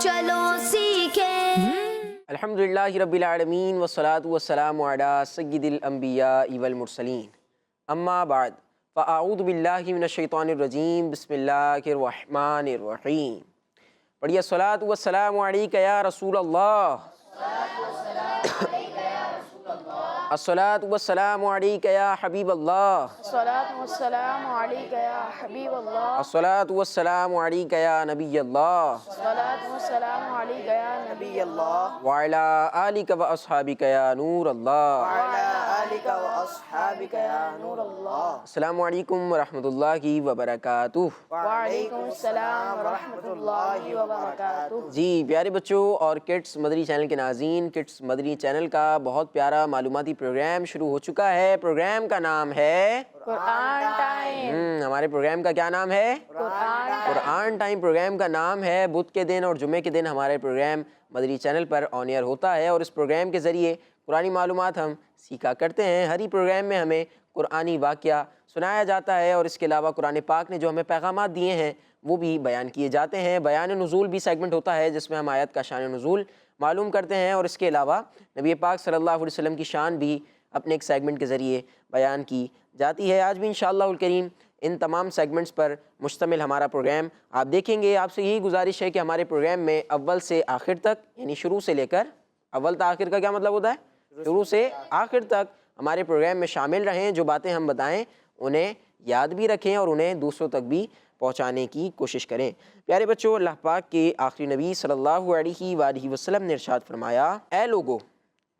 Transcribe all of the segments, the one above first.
چلو سیکھیں۔ الحمدللہ رب العالمین والصلاة والسلام علی سید الانبیاء والمرسلین، اما بعد فاعوذ باللہ من الشیطان الرجیم، بسم اللہ الرحمن الرحیم۔ پڑھیے الصلاۃ والسلام علیک یا رسول اللہ، الصلاۃ والسلام علیک یا حبیب اللہ، الصلاۃ والسلام علیک یا حبیب اللہ، الصلاۃ والسلام علیک یا نبی اللہ، الصلاۃ والسلام علیک یا نبی اللہ، وعلی آلک و اصحابک یا نور اللہ۔ وعلی آلک و اصحابک یا نور اللہ۔ السلام علیکم ورحمۃ اللہ وبرکاتہ۔ وعلیکم السلام ورحمۃ اللہ وبرکاتہ۔ جی پیارے بچوں اور کڈس مدری چینل کے ناظرین، کڈس مدری چینل کا بہت پیارا معلوماتی پروگرام شروع ہو چکا ہے۔ پروگرام کا نام ہے قرآن ٹائم۔ ہمارے پروگرام کا کیا نام ہے؟ قرآن ٹائم پروگرام کا نام ہے۔ بدھ کے دن اور جمعے کے دن ہمارے پروگرام مدری چینل پر آن ایئر ہوتا ہے، اور اس پروگرام کے ذریعے قرآنی معلومات ہم سیکھا کرتے ہیں۔ ہر ہی پروگرام میں ہمیں قرآنی واقعہ سنایا جاتا ہے، اور اس کے علاوہ قرآن پاک نے جو ہمیں پیغامات دیے ہیں وہ بھی بیان کیے جاتے ہیں۔ بیان نزول بھی سیگمنٹ ہوتا ہے جس میں ہم آیت کا شان نزول معلوم کرتے ہیں، اور اس کے علاوہ نبی پاک صلی اللہ علیہ وسلم کی شان بھی اپنے ایک سیگمنٹ کے ذریعے بیان کی جاتی ہے۔ آج بھی انشاءاللہ الکریم ان تمام سیگمنٹس پر مشتمل ہمارا پروگرام آپ دیکھیں گے۔ آپ سے یہی گزارش ہے کہ ہمارے پروگرام میں اول سے آخر تک، یعنی شروع سے لے کر اول تا آخر کا کیا مطلب ہوتا ہے؟ شروع سے آخر تک ہمارے پروگرام میں شامل رہیں۔ جو باتیں ہم بتائیں انہیں یاد بھی رکھیں اور انہیں دوسروں تک بھی پہنچانے کی کوشش کریں۔ پیارے بچوں، اللہ پاک کے آخری نبی صلی اللہ علیہ وآلہ وسلم نے ارشاد فرمایا، اے لوگو،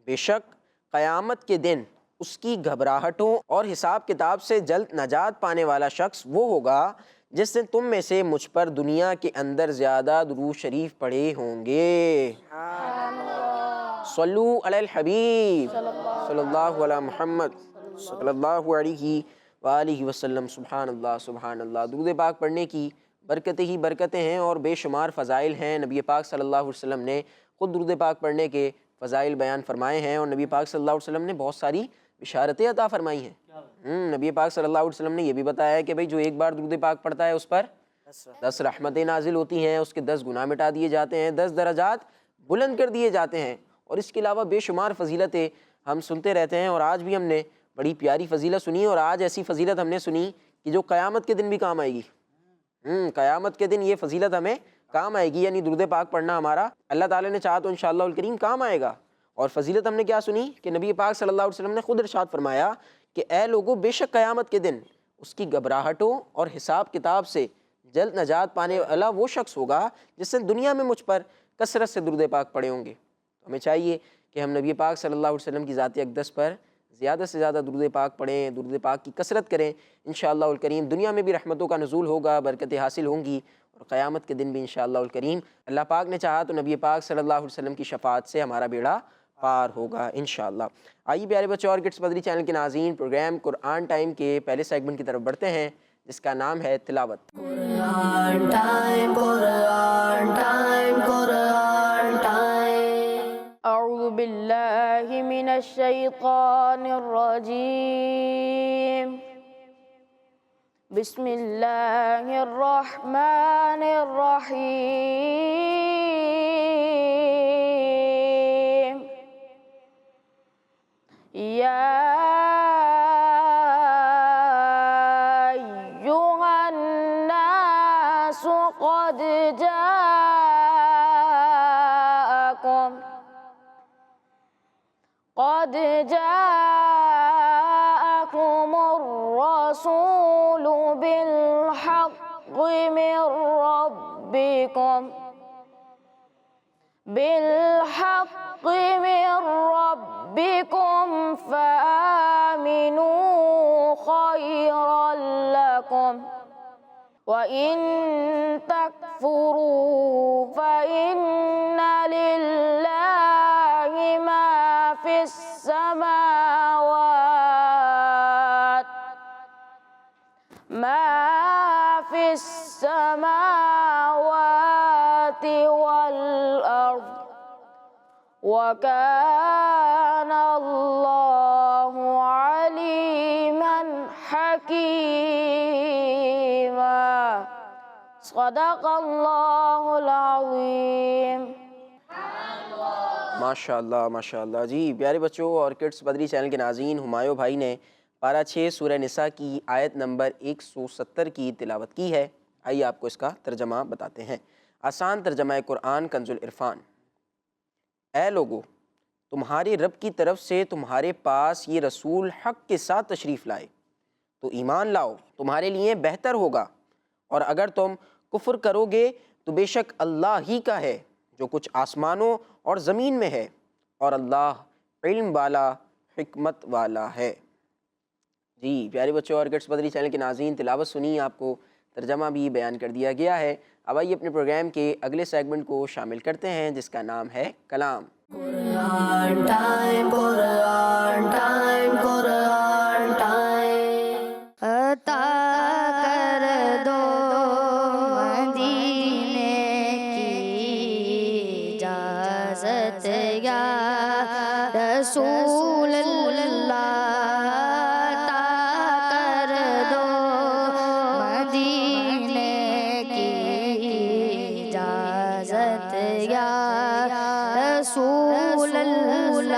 بے شک قیامت کے دن اس کی گھبراہٹوں اور حساب کتاب سے جلد نجات پانے والا شخص وہ ہوگا جس نے تم میں سے مجھ پر دنیا کے اندر زیادہ درود شریف پڑھے ہوں گے۔ صلو علی الحبیب صلی اللہ علی محمد صلی اللہ علیہ وآلہ وسلم۔ سبحان اللہ سبحان اللہ۔ درود پاک پڑھنے کی برکتیں ہی برکتیں ہیں اور بے شمار فضائل ہیں۔ نبی پاک صلی اللہ علیہ وسلم نے خود درود پاک پڑھنے کے فضائل بیان فرمائے ہیں، اور نبی پاک صلی اللہ علیہ وسلم نے بہت ساری بشارتیں عطا فرمائی ہیں۔ نبی پاک صلی اللہ علیہ وسلم نے یہ بھی بتایا ہے کہ بھئی جو ایک بار درود پاک پڑھتا ہے اس پر 10 رحمتیں نازل ہوتی ہیں، اس کے 10 گناہ مٹا دیے جاتے ہیں، 10 درجات بلند کر دیے جاتے ہیں، اور اس کے علاوہ بے شمار فضیلتیں ہم سنتے رہتے ہیں۔ اور آج بھی ہم نے بڑی پیاری فضیلت سنی، اور آج ایسی فضیلت ہم نے سنی کہ جو قیامت کے دن بھی کام آئے گی۔ قیامت کے دن یہ فضیلت ہمیں کام آئے گی، یعنی درود پاک پڑھنا ہمارا اللہ تعالیٰ نے چاہا تو انشاءاللہ الکریم کام آئے گا۔ اور فضیلت ہم نے کیا سنی کہ نبی پاک صلی اللہ علیہ وسلم نے خود ارشاد فرمایا کہ اے لوگو، بے شک قیامت کے دن اس کی گھبراہٹوں اور حساب کتاب سے جلد نجات پانے والا وہ شخص ہوگا جس نے دنیا میں مجھ پر کثرت سے درود پاک پڑھے ہوں گے۔ ہمیں چاہیے کہ ہم نبی پاک صلی اللہ علیہ وسلم کی ذات اقدس پر زیادہ سے زیادہ درود پاک پڑھیں، درود پاک کی کثرت کریں۔ انشاءاللہ الکریم دنیا میں بھی رحمتوں کا نزول ہوگا، برکتیں حاصل ہوں گی، اور قیامت کے دن بھی انشاءاللہ الکریم اللہ پاک نے چاہا تو نبی پاک صلی اللہ علیہ وسلم کی شفاعت سے ہمارا بیڑا پار ہوگا انشاءاللہ۔ آئیے پیارے بچوں اور کڈس مدری چینل کے ناظرین، پروگرام قرآن ٹائم کے پہلے سیگمنٹ کی طرف بڑھتے ہیں جس کا نام ہے تلاوت۔ قرآن ٹائم، قرآن ٹائم، قرآن ٹائم۔ اعوذ باللہ من الشیطان الرجیم، بسم اللہ الرحمن الرحیم۔ یا ایہا الناس قد جاءكم الرسول بالحق من ربكم فآمنوا خيرا لكم، وإن تكفروا فإن لله ما في السماوات والأرض، وكان الله عليما حكيما۔ صدق اللہ العظیم۔ ماشاءاللہ ماشاءاللہ جی پیارے بچوں اور کڈس بدری چینل کے ناظرین، ہمایوں بھائی نے پارہ 6 سورہ نساء کی آیت نمبر 170 کی تلاوت کی ہے۔ آئیے آپ کو اس کا ترجمہ بتاتے ہیں۔ آسان ترجمہ قرآن کنز العرفان۔ اے لوگو، تمہارے رب کی طرف سے تمہارے پاس یہ رسول حق کے ساتھ تشریف لائے تو ایمان لاؤ، تمہارے لیے بہتر ہوگا، اور اگر تم کفر کرو گے تو بے شک اللہ ہی کا ہے جو کچھ آسمانوں اور زمین میں ہے، اور اللہ علم والا حکمت والا ہے۔ جی پیارے بچوں اور کڈس بدری چینل کے ناظرین، تلاوت سنی، آپ کو ترجمہ بھی بیان کر دیا گیا ہے۔ اب آئیے اپنے پروگرام کے اگلے سیگمنٹ کو شامل کرتے ہیں جس کا نام ہے کلام۔ قرآن ٹائم، قرآن ٹائم، قرآن ٹائم۔ عطا کر دو مدینے کی اجازت یا رسول اللہ، عطا کر دو مدینے کی اجازت یا رسول اللہ،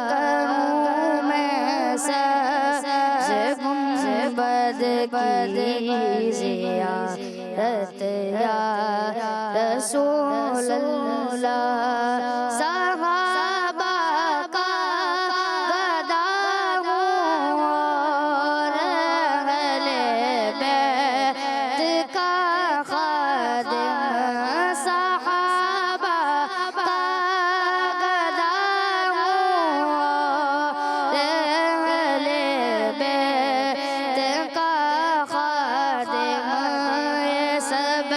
کروں میں سبز گنبد کی زیارت یا رسول اللہ، صحابہ کا گدا ہوں اور اہل بیت کا خادم، صحابہ کا گدا ہوں اور اہل بیت کا خادم، یہ سب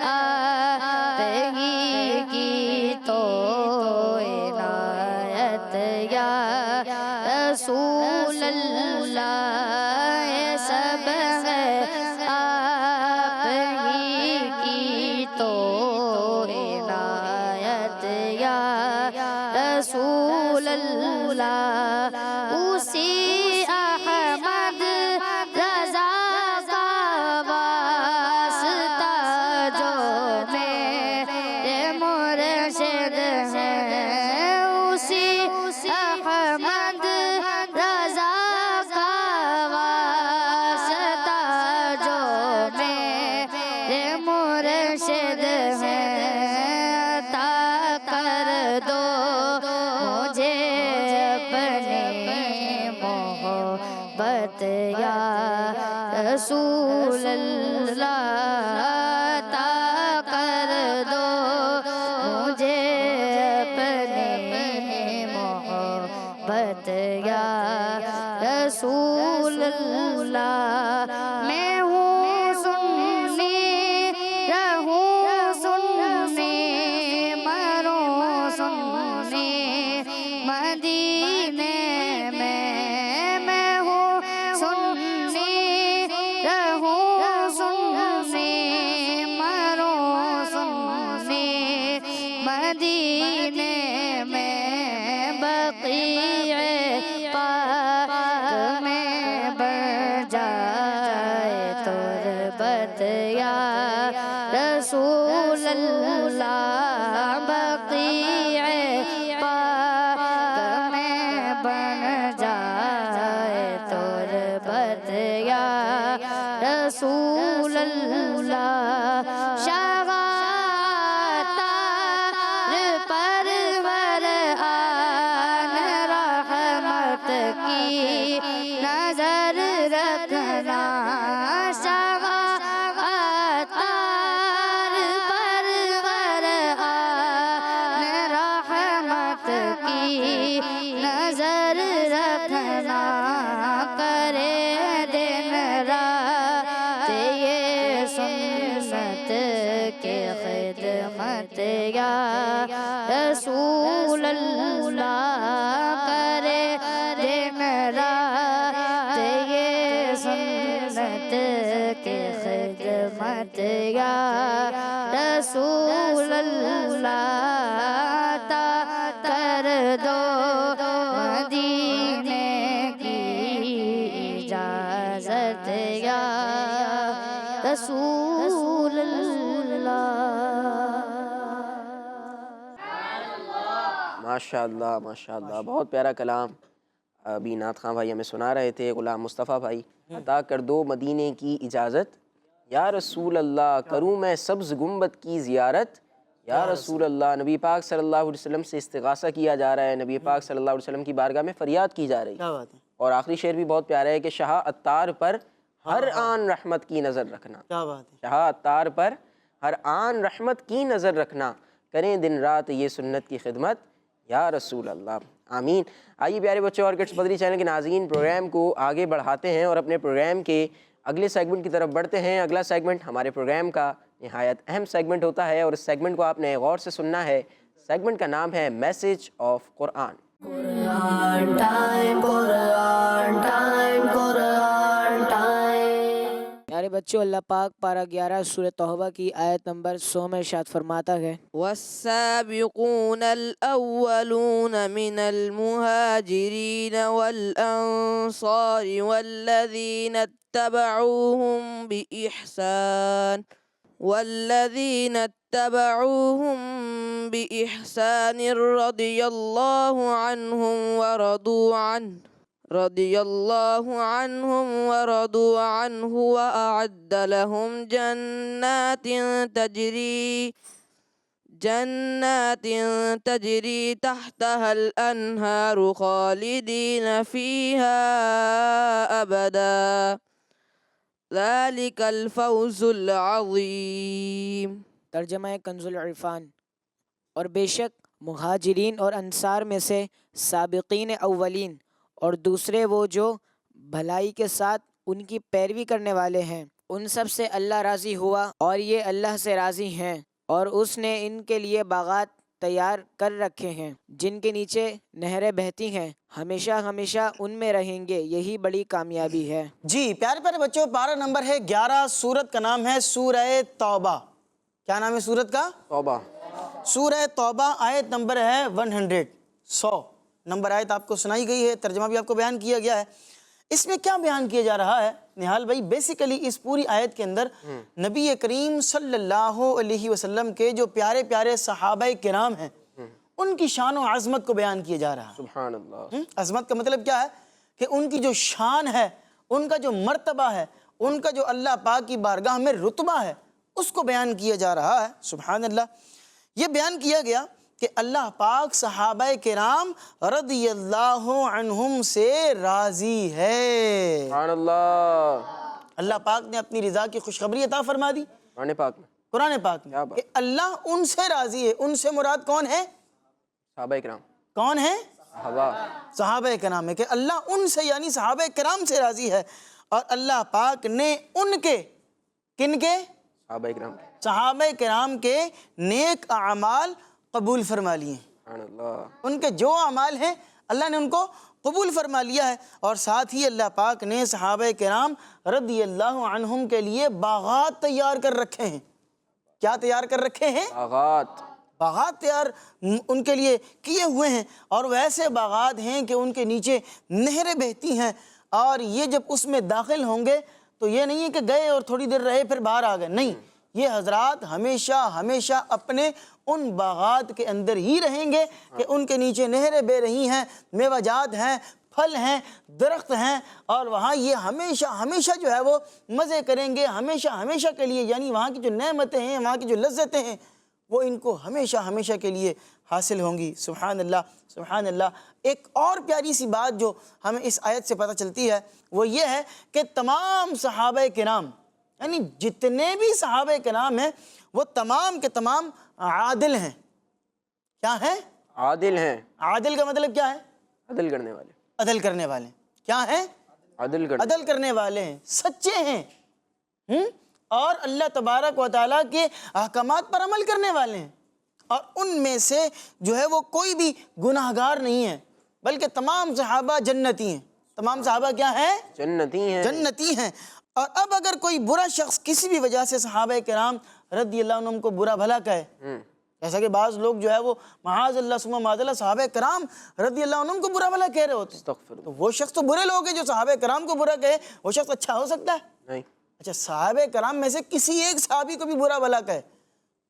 آپ ہی کی تو عنایت یا رسول اللہ، یہ سب آپ ہی کی تو عنایت یا رسول اللہ، اسی احمد رضا کا واسطہ جو میرے مرشد ہیں، اسی احمد رضا کا واسطہ جو میرے مرشد ہیں، عطا کر دو مجھے اپنی محبت یا رسول اللہ، عطا کر دو مجھے اپنی محبت یا رسول اللہ، میں ہوں سنی رہوں سنی مروں سنی مدینے میں ہوں سنی رہوں سنی مروں سنی مدینے میں، بقیع پاک میں بن جائے تربت یا رسول اللہ، بقیع پاک میں بن جائے تربت یا رسول اللہ، پرور آن رحمت کی نظر رکھنا، پرور آن رحمت کی نظر رکھنا، کرے دن رات یہ سنت کے خدمت یا رسول اللہ، کرے دن رات یہ سنت کے خدمت یا رسول اللہ، عطا کر دو مدینے کی اجازت یا رسول اللہ۔ ماشاءاللہ ماشاءاللہ، بہت پیارا کلام ابھی نعت خواں بھائی ہمیں سنا رہے تھے، غلام مصطفیٰ بھائی۔ عطا کر دو مدینے کی اجازت، یا رسول اللہ کروں میں سبز گنبد کی زیارت، یا رسول اللہ۔ نبی پاک صلی اللہ علیہ وسلم سے استغاثہ کیا جا رہا ہے، نبی پاک صلی اللہ علیہ وسلم کی بارگاہ میں فریاد کی جا رہی ہے۔ کیا بات ہے، اور آخری شعر بھی بہت پیارا ہے کہ شاہ عطار پر ہر آن رحمت کی نظر رکھنا، کیا بات ہے، شاہ عطار پر ہر آن رحمت کی نظر رکھنا، کریں دن رات یہ سنت کی خدمت، یا رسول اللہ۔ آمین۔ آئیے پیارے بچوں اور کٹس بدری چینل کے ناظرین، پروگرام کو آگے بڑھاتے ہیں اور اپنے پروگرام کے اگلے سیگمنٹ کی طرف بڑھتے ہیں۔ اگلا سیگمنٹ ہمارے پروگرام کا نہایت اہم سیگمنٹ ہوتا ہے اور اس سیگمنٹ کو آپ نے غور سے سننا ہے۔ سیگمنٹ کا نام ہے میسج آف قرآن۔ پیارے بچوں، اللہ پاک پارہ 11 سورہ توبہ کی آیت نمبر 100 میں ارشاد فرماتا ہے، والسابقون الأولون من المهاجرين والأنصار والذين اتبعوهم بإحسان رضي الله عنهم ورضوا عنه وأعد لهم جنات تجري تحتها الأنهار خالدين فيها أبدا ذلك الفوز العظيم۔ ترجمہ کنز العرفان۔ اور بے شک مہاجرین اور انصار میں سے سابقین اولین اور دوسرے وہ جو بھلائی کے ساتھ ان کی پیروی کرنے والے ہیں، ان سب سے اللہ راضی ہوا اور یہ اللہ سے راضی ہیں، اور اس نے ان کے لیے باغات تیار کر رکھے ہیں جن کے نیچے نہریں بہتی ہیں، ہمیشہ ہمیشہ ان میں رہیں گے، یہی بڑی کامیابی ہے۔ جی پیارے پیارے بچوں، پارہ نمبر ہے 11، سورت کا نام ہے سورہ توبہ۔ کیا نام ہے سورت کا؟ توبہ۔ سورہ توبہ، آیت نمبر ہے 100 نمبر آیت آپ کو سنائی گئی ہے، ترجمہ بھی آپ کو بیان کیا گیا ہے۔ اس میں کیا بیان کیا جا رہا ہے نہال بھائی؟ بیسیکلی اس پوری آیت کے اندر نبی کریم صلی اللہ علیہ وسلم کے جو پیارے پیارے صحابہ کرام ہیں ان کی شان و عظمت کو بیان کیا جا رہا ہے۔ سبحان اللہ۔ عظمت کا مطلب کیا ہے؟ کہ ان کی جو شان ہے، ان کا جو مرتبہ ہے، ان کا جو اللہ پاک کی بارگاہ میں رتبہ ہے، اس کو بیان کیا جا رہا ہے۔ سبحان اللہ۔ یہ بیان کیا گیا کہ اللہ پاک صحابہ کرام رضی اللہ عنہم سے راضی ہے۔ سبحان اللہ۔ اللہ پاک نے اپنی رضا کی خوشخبری عطا فرما دی قرآن پاک میں، قرآن پاک کیا میں بات۔ کہ اللہ ان سے راضی ہے۔ ان سے مراد کون ہے؟ صحابہ کرام، کون ہے؟ صحابہ۔ صحابہ کرام ہے کہ اللہ ان سے یعنی صحابہ کرام سے راضی ہے، اور اللہ پاک نے ان کے، کن کے؟ صحابہ کرام۔ صحابہ کرام کے نیک اعمال قبول فرما لیے ہیں۔ سبحان اللہ۔ ان کے جو اعمال ہیں اللہ نے ان کو قبول فرما لیا ہے، اور ساتھ ہی اللہ پاک نے صحابہ کرام رضی اللہ عنہم کے لیے باغات تیار کر رکھے ہیں۔ کیا تیار کر رکھے ہیں؟ باغات۔ باغات تیار ان کے لیے کیے ہوئے ہیں، اور ویسے باغات ہیں کہ ان کے نیچے نہریں بہتی ہیں، اور یہ جب اس میں داخل ہوں گے تو یہ نہیں ہے کہ گئے اور تھوڑی دیر رہے پھر باہر آ گئے، نہیں، یہ حضرات ہمیشہ ہمیشہ اپنے ان باغات کے اندر ہی رہیں گے کہ ان کے نیچے نہریں بہ رہی ہیں، میوہ جات ہیں، پھل ہیں، درخت ہیں، اور وہاں یہ ہمیشہ ہمیشہ جو ہے وہ مزے کریں گے، ہمیشہ ہمیشہ کے لیے، یعنی وہاں کی جو نعمتیں ہیں، وہاں کی جو لذتیں ہیں، وہ ان کو ہمیشہ ہمیشہ کے لیے حاصل ہوں گی۔ سبحان اللہ، سبحان اللہ۔ ایک اور پیاری سی بات جو ہمیں اس آیت سے پتہ چلتی ہے وہ یہ ہے کہ تمام صحابہ کرام، یعنی جتنے بھی صحابہ کرام ہیں وہ تمام کے تمام عادل ہیں۔ کیا ہیں؟ عادل ہیں۔ عادل کا مطلب کیا ہے؟ عدل کرنے والے۔ عدل کرنے والے۔ کیا ہیں؟ عدل کرنے۔ عدل کرنے والے ہیں، سچے ہیں، اور اللہ تبارک و تعالیٰ کے احکامات پر عمل کرنے والے ہیں، اور ان میں سے جو ہے وہ کوئی بھی گناہگار نہیں ہے، بلکہ تمام صحابہ جنتی ہیں۔ تمام صحابہ کیا ہیں؟ جنتی ہیں۔ جنتی ہیں۔ اور اب اگر کوئی برا شخص کسی بھی وجہ سے صحابہ کرام رضی اللہ عنہم کو برا بھلا کہے، جیسا کہ بعض لوگ جو ہے وہ معاذ اللہ ثم معاذ اللہ صحابہ کرام رضی اللہ عنہم کو برا بھلا کہہ رہے ہوتے ہیں، تو وہ شخص تو برے لوگ ہیں جو صحابہ کرام کو برا کہے، وہ شخص اچھا ہو سکتا ہے؟ نہیں۔ اچھا، صحابہ کرام میں سے کسی ایک صحابی کو بھی برا بھلا کہے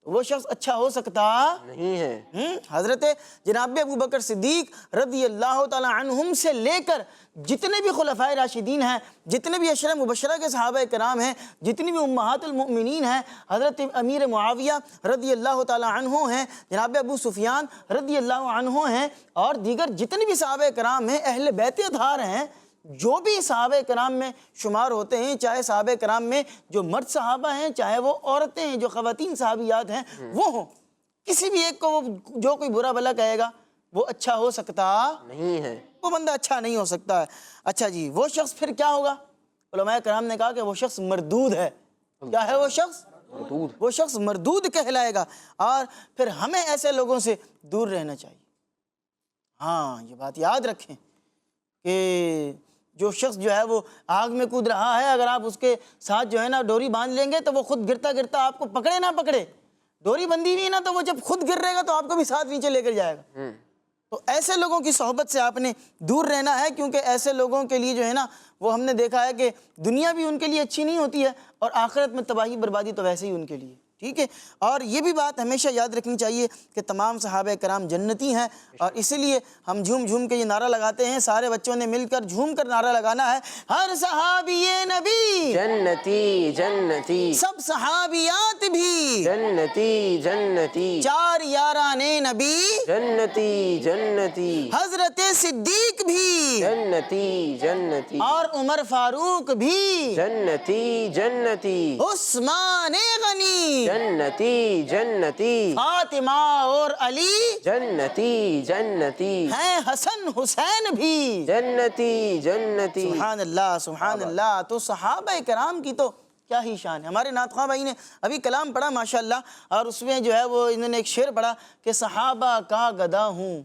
تو وہ شخص اچھا ہو سکتا نہیں ہے۔ حضرت جناب ابو بکر صدیق رضی اللہ تعالی عنہم سے لے کر جتنے بھی خلفائے راشدین ہیں، جتنے بھی عشرہ مبشرہ کے صحابہ کرام ہیں، جتنی بھی امہات المؤمنین ہیں، حضرت امیر معاویہ رضی اللہ تعالی عنہ ہیں، جناب ابو سفیان رضی اللہ عنہ ہیں، اور دیگر جتنے بھی صحابہ کرام ہیں، اہل بیت اطہار ہیں، جو بھی صحابہ کرام میں شمار ہوتے ہیں، چاہے صحابہ کرام میں جو مرد صحابہ ہیں، چاہے وہ عورتیں ہیں، جو خواتین صحابیات ہیں وہ ہوں، کسی بھی ایک کو جو کوئی برا بھلا کہے گا وہ اچھا ہو سکتا نہیں ہے۔ وہ بندہ اچھا نہیں ہو سکتا ہے۔ اچھا جی، وہ شخص پھر کیا ہوگا؟ علماء کرام نے کہا کہ وہ شخص مردود ہے۔ کیا ہے وہ شخص؟ مردود۔ وہ شخص مردود کہلائے گا، اور پھر ہمیں ایسے لوگوں سے دور رہنا چاہیے۔ ہاں، یہ بات یاد رکھیں کہ جو شخص جو ہے وہ آگ میں کود رہا ہے، اگر آپ اس کے ساتھ جو ہے نا ڈوری باندھ لیں گے تو وہ خود گرتا گرتا آپ کو پکڑے نہ پکڑے، ڈوری بندھی ہوئی نا تو وہ جب خود گر رہے گا تو آپ کو بھی ساتھ نیچے لے کر جائے گا۔ تو ایسے لوگوں کی صحبت سے آپ نے دور رہنا ہے، کیونکہ ایسے لوگوں کے لیے جو ہے نا وہ ہم نے دیکھا ہے کہ دنیا بھی ان کے لیے اچھی نہیں ہوتی ہے، اور آخرت میں تباہی بربادی تو ویسے ہی ان کے لیے، ٹھیک ہے۔ اور یہ بھی بات ہمیشہ یاد رکھنی چاہیے کہ تمام صحابہ کرام جنتی ہیں، اور اسی لیے ہم جھوم جھوم کے یہ نعرہ لگاتے ہیں، سارے بچوں نے مل کر جھوم کر نعرہ لگانا ہے، ہر صحابی نبی جنتی جنتی، سب صحابیات بھی جنتی جنتی، چار یاران نبی جنتی جنتی، حضرت صدیق بھی جنتی جنتی، اور عمر فاروق بھی، جنتی جنتی، عثمان غنی، جنتی جنتی، فاطمہ اور علی جنتی جنتی، ہیں، حسن حسین بھی، جنتی جنتی۔ سبحان اللہ سبحان اللہ۔ تو صحابہ کرام کی تو کیا ہی شان ہے۔ ہمارے نعت خواہ بھائی نے ابھی کلام پڑھا ماشاءاللہ، اور اس میں جو ہے وہ انہوں نے ایک شعر پڑھا کہ صحابہ کا گدا ہوں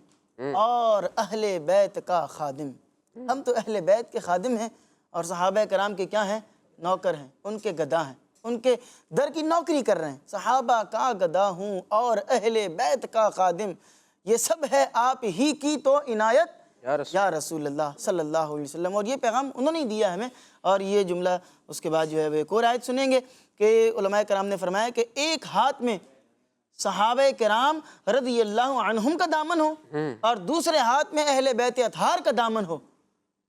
اور اہل بیت کا خادم۔ ہم تو اہل بیت کے خادم ہیں، اور صحابہ کرام کے کیا ہیں؟ نوکر ہیں، ان کے گدا ہیں، ان کے در کی نوکری کر رہے ہیں۔ صحابہ کا گدا ہوں اور اہل بیت کا خادم، یہ سب ہے آپ ہی کی تو عنایت یا رسول اللہ صلی اللہ علیہ وسلم۔ اور یہ پیغام انہوں نے دیا ہمیں، اور یہ جملہ اس کے بعد جو ہے وہ ایک اور آیت سنیں گے کہ علماء کرام نے فرمایا کہ ایک ہاتھ میں صحابہ کرام رضی اللہ عنہم کا دامن ہو، اور دوسرے ہاتھ میں اہل بیت اطہار کا دامن ہو،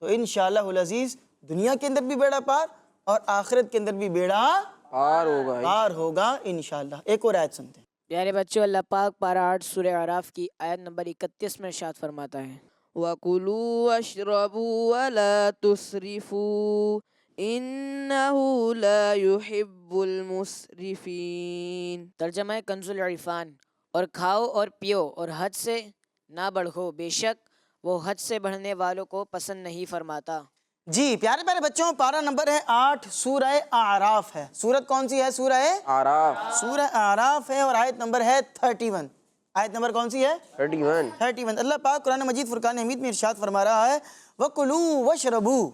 تو انشاءاللہ العزیز دنیا کے اندر بھی بیڑا پار اور آخرت کے اندر بھی بیڑا پار ہوگا انشاءاللہ۔ ایک اور آیت سنتے ہیں۔ پیارے بچوں، اللہ پاک پارہ 8 سورہ اعراف کی آیت نمبر 31 میں ارشاد فرماتا ہے، وَكُلُوا وَاشْرَبُوا وَلَا تُسْرِفُوا إِنَّهُ لَا يُحِبُّ الْمُسْرِفِينَ۔ ترجمہ کنز العرفان، اور کھاؤ اور پیو اور حد سے نہ بڑھو، بے شک وہ حد سے بڑھنے والوں کو پسند نہیں فرماتا۔ جی پیارے پیارے بچوں، پارہ نمبر ہے 8، سورہ اعراف ہے۔ سورت کون سی ہے؟ سورہ اعراف، سورہ اعراف ہے، اور آیت نمبر ہے 31۔ آیت نمبر کون سی ہے؟ 31۔ اللہ پاک قرآن مجید فرقان حمید میں ارشاد فرما رہا ہے، وَكُلُوا وَاشْرَبُوا،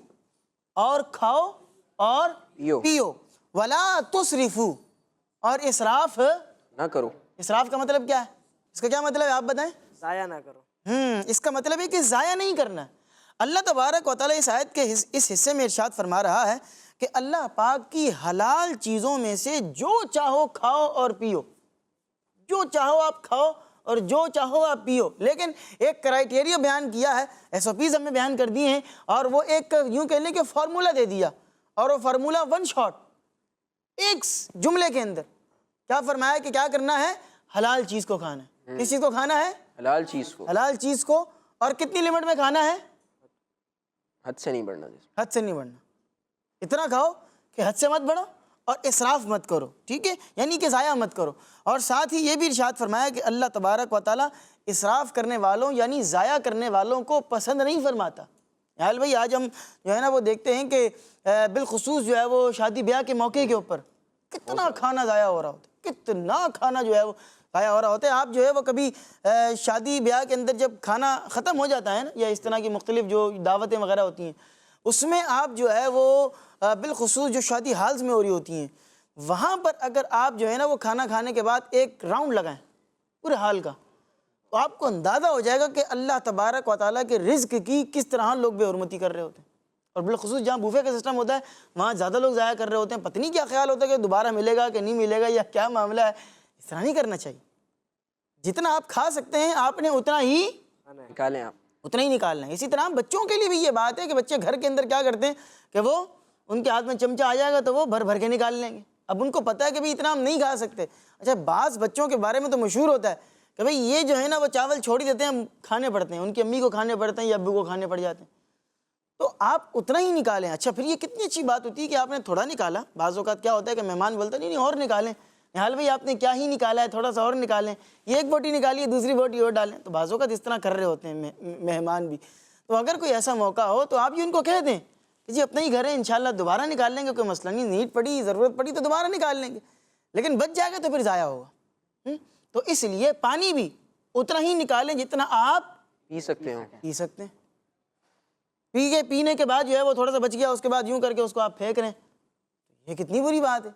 اور کھاؤ اور پیو، وَلَا تُسْرِفُوا، اور اسراف نہ کرو۔ اسراف کا مطلب کیا ہے؟ اس کا کیا مطلب ہے آپ بتائیں؟ ضائع نہ کرو۔ اس کا مطلب ہے کہ ضائع نہیں کرنا۔ اللہ تبارک و تعالیٰ اس آیت کے اس حصے میں ارشاد فرما رہا ہے کہ اللہ پاک کی حلال چیزوں میں سے جو چاہو کھاؤ اور پیو، جو چاہو آپ کھاؤ اور جو چاہو آپ پیو، لیکن ایک کرائیٹیریا بیان کیا ہے، SOPs ہم نے بیان کر دی ہیں، اور وہ ایک یوں کہہ لیں کہ فارمولہ دے دیا، اور وہ فارمولہ ون شاٹ، ایک جملے کے اندر کیا فرمایا کہ کیا کرنا ہے؟ حلال چیز کو کھانا ہے۔ کس چیز کو کھانا ہے؟ حلال چیز کو، حلال چیز کو، اور کتنی لمٹ میں کھانا ہے؟ حد سے نہیں بڑھنا۔ حد سے نہیں بڑھنا، اتنا کھاؤ کہ حد سے مت بڑھو اور اسراف مت کرو، ٹھیک ہے، یعنی کہ ضائع مت کرو۔ اور ساتھ ہی یہ بھی ارشاد فرمایا کہ اللہ تبارک و تعالیٰ اسراف کرنے والوں یعنی ضائع کرنے والوں کو پسند نہیں فرماتا۔ یال بھائی آج ہم جو ہے نا وہ دیکھتے ہیں کہ بالخصوص جو ہے وہ شادی بیاہ کے موقع کے اوپر کتنا کھانا ضائع ہو رہا ہوتا ہے، کتنا کھانا جو ہے وہ ضائع ہو رہا ہوتا ہے۔ آپ جو ہے وہ کبھی شادی بیاہ کے اندر جب کھانا ختم ہو جاتا ہے نا، یا اس طرح کی مختلف جو دعوتیں وغیرہ ہوتی ہیں، اس میں آپ جو ہے وہ بالخصوص جو شادی ہالز میں ہو رہی ہوتی ہیں، وہاں پر اگر آپ جو ہے نا وہ کھانا کھانے کے بعد ایک راؤنڈ لگائیں پورے ہال کا، تو آپ کو اندازہ ہو جائے گا کہ اللہ تبارک و تعالیٰ کے رزق کی کس طرح لوگ بے حرمتی کر رہے ہوتے ہیں۔ اور بالخصوص جہاں بوفے کا سسٹم ہوتا ہے وہاں زیادہ لوگ ضائع کر رہے ہوتے ہیں، پتہ نہیں کیا خیال ہوتا ہے کہ دوبارہ ملے گا کہ نہیں ملے گا یا کیا معاملہ ہے۔ اس طرح نہیں کرنا چاہیے. جتنا آپ کھا سکتے ہیں آپ نے اتنا ہی نکالیں آپ. اتنا ہی نکالنا ہے. اسی طرح بچوں کے لیے بھی یہ بات ہے کہ بچے گھر کے اندر کیا کرتے ہیں کہ وہ ان کے ہاتھ میں چمچہ آ جائے گا تو وہ بھر بھر کے نکال لیں گے. اب ان کو پتہ ہے کہ بھئی اتنا ہم نہیں کھا سکتے. اچھا بعض بچوں کے بارے میں تو مشہور ہوتا ہے کہ بھئی یہ جو ہے نا وہ چاول چھوڑ ہی دیتے ہیں, کھانے پڑتے ہیں, ان کی امی کو کھانے پڑتے ہیں یا ابو کو کھانے پڑ جاتے ہیں. تو آپ اتنا ہی نکالیں. اچھا پھر یہ کتنی اچھی بات ہوتی ہے کہ آپ نے تھوڑا نکالا. بعض اوقات کیا ہوتا ہے کہ مہمان بولتا نہیں اور نکالیں, نہال بھائی آپ نے کیا ہی نکالا ہے, تھوڑا سا اور نکالیں, یہ ایک بوٹی نکالیے دوسری بوٹی اور ڈالیں. تو بعض اوقات اس طرح کر رہے ہوتے ہیں مہمان بھی. تو اگر کوئی ایسا موقع ہو تو آپ یہ ان کو کہہ دیں کہ جی اپنا ہی گھر ہے, انشاءاللہ دوبارہ نکال لیں گے, کوئی مسئلہ نہیں, نیڈ پڑی ضرورت پڑی تو دوبارہ نکال لیں گے, لیکن بچ جائے گا تو پھر ضائع ہوگا. تو اس لیے پانی بھی اتنا ہی نکالیں جتنا آپ پی سکتے ہو. پی سکتے ہیں. پینے کے بعد جو ہے وہ تھوڑا سا بچ گیا, اس کے بعد یوں کر کے اس کو آپ پھینک رہے ہیں, یہ کتنی بری بات ہے.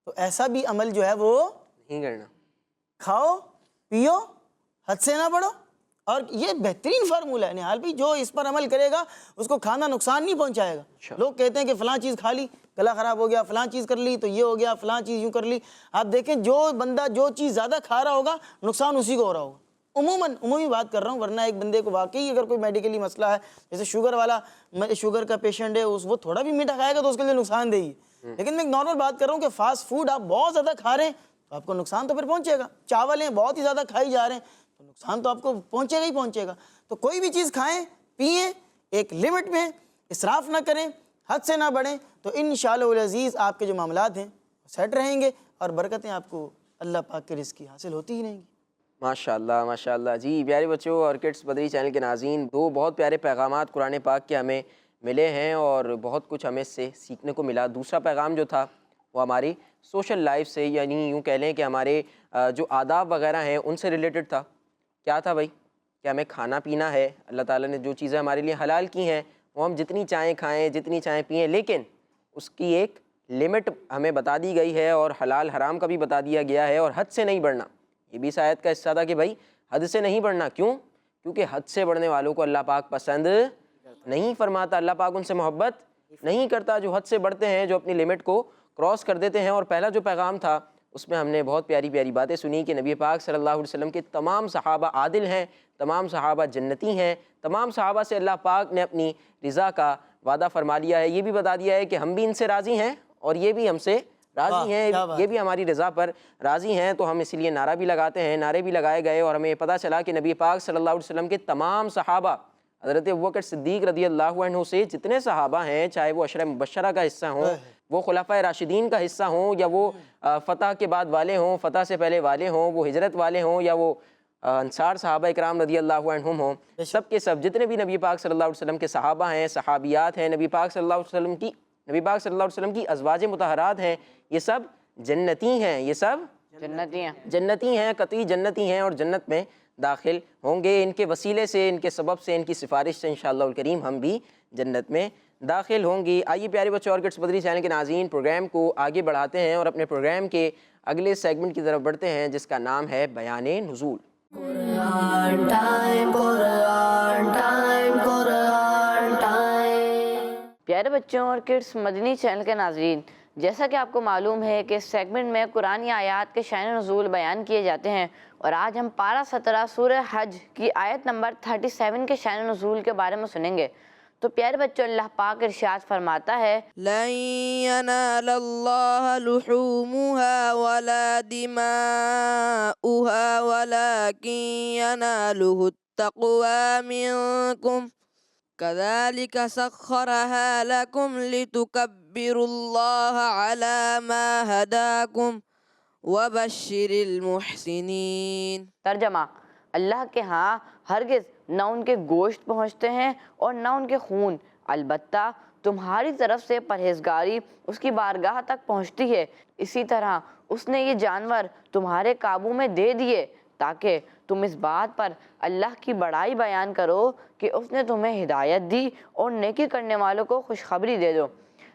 تو ایسا بھی عمل جو ہے وہ نہیں کرنا. کھاؤ پیو, حد سے نہ بڑھو. اور یہ بہترین فارمولہ ہے نہال بھائی, جو اس پر عمل کرے گا اس کو کھانا نقصان نہیں پہنچائے گا. لوگ کہتے ہیں کہ فلاں چیز کھا لی گلا خراب ہو گیا, فلاں چیز کر لی تو یہ ہو گیا, فلاں چیز یوں کر لی. آپ دیکھیں جو بندہ جو چیز زیادہ کھا رہا ہوگا نقصان اسی کو ہو رہا ہوگا. عمومی بات کر رہا ہوں, ورنہ ایک بندے کو واقعی اگر کوئی میڈیکلی مسئلہ ہے, جیسے شوگر والا, شوگر کا پیشنٹ ہے, وہ تھوڑا بھی میٹھا کھائے گا تو اس کے لیے نقصان دہ ہی ہے. لیکن میں ایک نارمل بات کر رہا ہوں کہ فاسٹ فوڈ آپ بہت زیادہ کھا رہے ہیں تو آپ کو نقصان تو پھر پہنچے گا. چاول ہیں بہت ہی زیادہ کھائی جا رہے ہیں تو نقصان تو آپ کو پہنچے گا ہی پہنچے گا. تو کوئی بھی چیز کھائیں پئیں ایک لمٹ میں, اسراف نہ کریں, حد سے نہ بڑھیں, تو انشاءاللہ العزیز آپ کے جو معاملات ہیں سیٹ رہیں گے اور برکتیں آپ کو اللہ پاک کے رزق کی حاصل ہوتی ہی رہیں گی. ماشاءاللہ ماشاءاللہ. جی پیارے بچوں اور کڈس بدری چینل کے ناظرین, دو بہت پیارے پیغامات قرآن پاک کے ہمیں ملے ہیں اور بہت کچھ ہمیں اس سے سیکھنے کو ملا. دوسرا پیغام جو تھا وہ ہماری سوشل لائف سے, یعنی یوں کہہ لیں کہ ہمارے جو آداب وغیرہ ہیں ان سے ریلیٹڈ تھا. کیا تھا بھائی کہ ہمیں کھانا پینا ہے, اللہ تعالیٰ نے جو چیزیں ہمارے لیے حلال کی ہیں وہ ہم جتنی چاہیں کھائیں جتنی چاہیں پئیں, لیکن اس کی ایک لمٹ ہمیں بتا دی گئی ہے اور حلال حرام کا بھی بتا دیا گیا ہے, اور حد سے نہیں بڑھنا. یہ بھی اس آیت کا حصہ تھا کہ بھائی حد سے نہیں بڑھنا. کیوں؟ کیونکہ حد سے بڑھنے والوں کو اللہ پاک پسند نہیں فرماتا, اللہ پاک ان سے محبت نہیں کرتا. جو حد سے بڑھتے ہیں, جو اپنی لمٹ کو کراس کر دیتے ہیں. اور پہلا جو پیغام تھا اس میں ہم نے بہت پیاری پیاری باتیں سنی کہ نبی پاک صلی اللہ علیہ وسلم کے تمام صحابہ عادل ہیں, تمام صحابہ جنتی ہیں, تمام صحابہ سے اللہ پاک نے اپنی رضا کا وعدہ فرما لیا ہے. یہ بھی بتا دیا ہے کہ ہم بھی ان سے راضی ہیں اور یہ بھی ہم سے راضی ہیں, یہ بھی ہماری رضا پر راضی ہیں. تو ہم اس لیے نعرہ بھی لگاتے ہیں, نعرے بھی لگائے گئے, اور ہمیں پتہ چلا کہ نبی پاک صلی اللہ علیہ وسلم کے تمام صحابہ, حضرت ابوبکر صدیق رضی اللہ عنہ سے جتنے صحابہ ہیں, چاہے وہ عشرہ مبشرہ کا حصہ ہوں, وہ خلفائے راشدین کا حصہ ہوں, یا وہ فتح کے بعد والے ہوں, فتح سے پہلے والے ہوں, وہ ہجرت والے ہوں, یا وہ انصار صحابہ اکرام رضی اللہ عنہم ہوں, سب کے سب جتنے بھی نبی پاک صلی اللہ علیہ وسلم کے صحابہ ہیں, صحابیات ہیں, نبی پاک صلی اللہ علیہ وسلم کی ازواج مطہرات ہیں, یہ سب جنتی ہیں, یہ سب جنتی ہیں, قطعی جنتی ہیں, اور جنت میں داخل ہوں گے. ان کے وسیلے سے, ان کے سبب سے, ان کی سفارش سے انشاءاللہ الکریم ہم بھی جنت میں داخل ہوں گی. آئیے پیارے بچوں اور کڈس بدری چینل کے ناظرین, پروگرام کو آگے بڑھاتے ہیں اور اپنے پروگرام کے اگلے سیگمنٹ کی طرف بڑھتے ہیں جس کا نام ہے بیان نزول. قرآن ٹائم, قرآن ٹائم, قرآن ٹائم. پیارے بچوں اور کڈس مدنی چینل کے ناظرین, جیسا کہ آپ کو معلوم ہے کہ اس سیگمنٹ میں قرآنی آیات کے شان نزول بیان کیے جاتے ہیں, اور آج ہم پارہ 17 سورہ حج کی آیت نمبر 37 کے شان نزول کے بارے میں سنیں گے. تو پیارے بچوں, اللہ پاک ارشاد فرماتا ہے, لن ينال الله لحومها ولا دماؤها ولكن يناله التقوى منكم كذلك سخرها لكم لتكبروا الله على ما هداكم وبشر المحسنين. ترجمہ, اللہ کے ہاں ہرگز نہ ان کے گوشت پہنچتے ہیں اور نہ ان کے خون, البتہ تمہاری طرف سے پرہیزگاری اس کی بارگاہ تک پہنچتی ہے. اسی طرح اس نے یہ جانور تمہارے قابو میں دے دیے تاکہ تم اس بات پر اللہ کی بڑائی بیان کرو کہ اس نے تمہیں ہدایت دی اور نیکی کرنے والوں کو خوشخبری دے دو.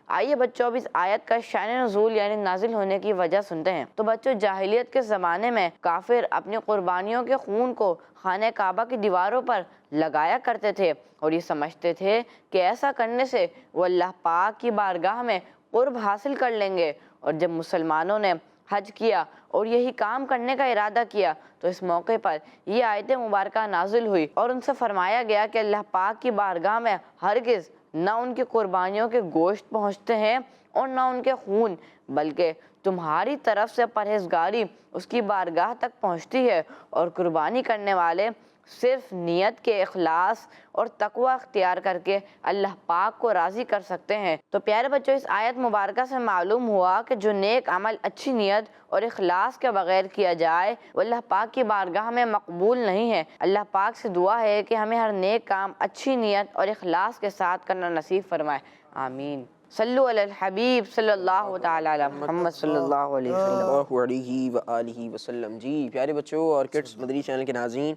آئیے بچوں اب اس آیت کا شان نزول یعنی نازل ہونے کی وجہ سنتے ہیں. تو بچوں, جاہلیت کے زمانے میں کافر اپنی قربانیوں کے خون کو خانہ کعبہ کی دیواروں پر لگایا کرتے تھے, اور یہ سمجھتے تھے کہ ایسا کرنے سے وہ اللہ پاک کی بارگاہ میں قرب حاصل کر لیں گے. اور جب مسلمانوں نے حج کیا اور یہی کام کرنے کا ارادہ کیا تو اس موقع پر یہ آیت مبارکہ نازل ہوئی اور ان سے فرمایا گیا کہ اللہ پاک کی بارگاہ میں ہرگز نہ ان کی قربانیوں کے گوشت پہنچتے ہیں اور نہ ان کے خون، بلکہ تمہاری طرف سے پرہیزگاری اس کی بارگاہ تک پہنچتی ہے اور قربانی کرنے والے صرف نیت کے اخلاص اور تقوی اختیار کر کے اللہ پاک کو راضی کر سکتے ہیں۔ تو پیارے بچوں، اس آیت مبارکہ سے معلوم ہوا کہ جو نیک عمل اچھی نیت اور اخلاص کے بغیر کیا جائے وہ اللہ پاک کی بارگاہ میں مقبول نہیں ہے۔ اللہ پاک سے دعا ہے کہ ہمیں ہر نیک کام اچھی نیت اور اخلاص کے ساتھ کرنا نصیب فرمائے، آمین۔ صلو علی الحبیب صلی اللہ تعالی علی محمد صلی اللہ علیہ وسلم۔ اللہ علیہ وآلہ وسلم۔ جی پیارے بچوں اور کڈس مدری چینل کے ناظرین،